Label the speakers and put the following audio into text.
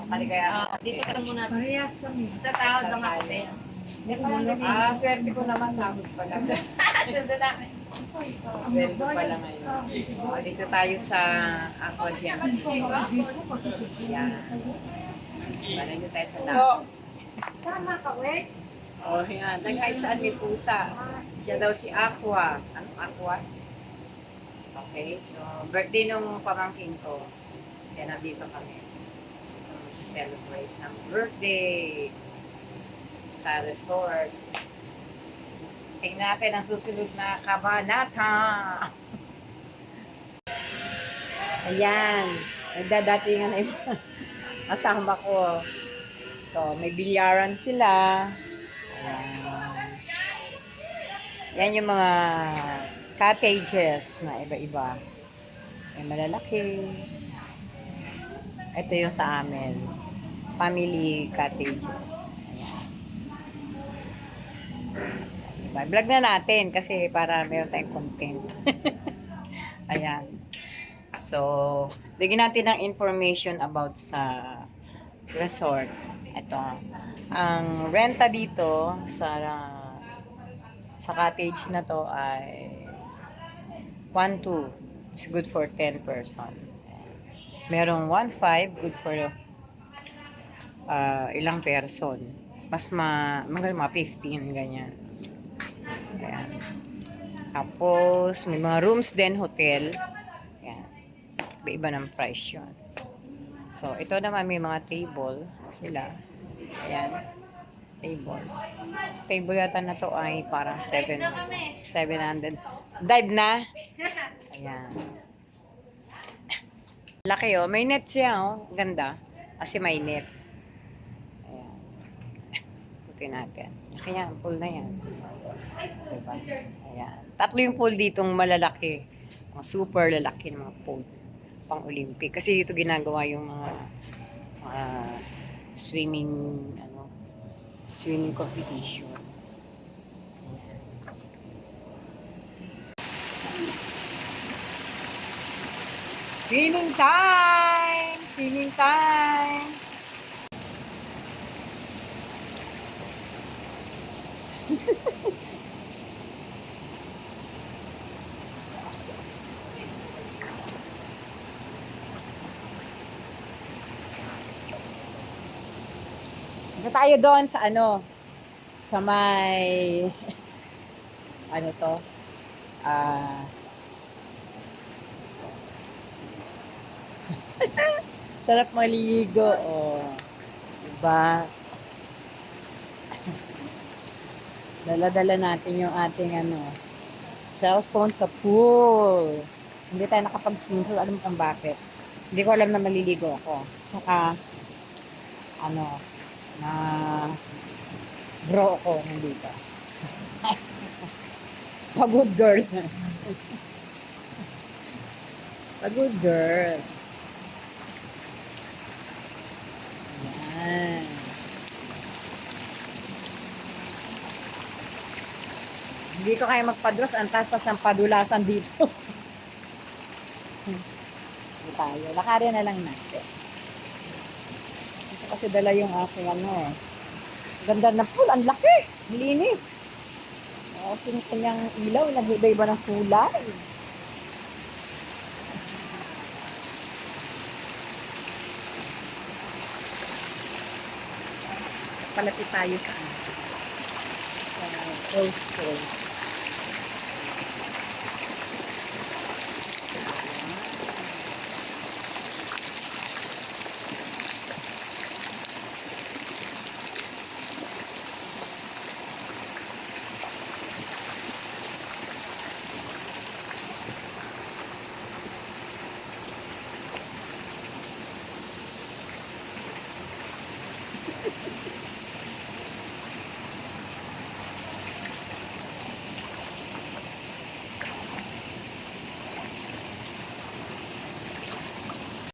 Speaker 1: Kaligayahan.
Speaker 2: Dito ka muna.
Speaker 3: Parehas kami.
Speaker 2: Sa sahod lang ako din.
Speaker 1: Swerte ko naman sahod pala.
Speaker 2: Sunod namin.
Speaker 1: Swerte pala ngayon. Dito tayo sa Aqua Gems. Yan. Dito tayo sa lab.
Speaker 3: Tama ka, we.
Speaker 1: Oh, yan. Kahit saan may pusa. Siya daw si Aqua. Ano Aqua? Okay. So, birthday nung pamangkin ko. Kaya nandito kami. Celebrate ng birthday sa resort. Tingnan natin ang susunod na kabanata. Ayan. Nagdadatingan na yung kasama ko. So, may bilyaran sila. Ayan. Yan yung mga cottages na iba-iba. May malalaki. Ito yung sa amin. Family cottages. Ayan. Diba? Vlog na natin kasi para meron tayong content. Ayan. So, bigyan natin ng information about sa resort. Ito. Ang renta dito sa cottage na to ay 1,200. It's good for 10 person. Merong 1,500, good for ilang person. Mas mga 15, ganyan. Ayan. Tapos, may mga rooms din, hotel. Ayan. Iba ng price yun. So, ito naman may mga table sila. Ayan. Table. Table yata na to ay parang 700. Dive na? Ayan. Laki oh. May net siya oh. Ganda. Kasi may net. Ayan. Putin natin. Laki yan. Pool na yan. Diba? Ayan. Tatlo yung pool ditong malalaki. Mga super lalaki ng mga pool. Pang Olympic. Kasi dito ginagawa yung mga swimming competition. Swimming time! Swimming time! Isa tayo doon sa sa may to? Sarap maligo, oh. Diba? Dala-dala natin yung ating cellphone sa pool. Hindi tayo nakapag-swim. Alam kung bakit. Hindi ko alam na maliligo ako. Tsaka, na bro ko nandito. Pagod girl. Pagod girl. Yan. Hindi ko kaya magpadros. Ang taas ng padulasan dito. Hindi tayo. Lakarin na lang natin. Ito kasi dala yung aking ganda na pool. Ang laki. Linis. Kasi yung kanyang ilaw. Nag-iba ng kulay. Palapit tayo sa Rose Falls.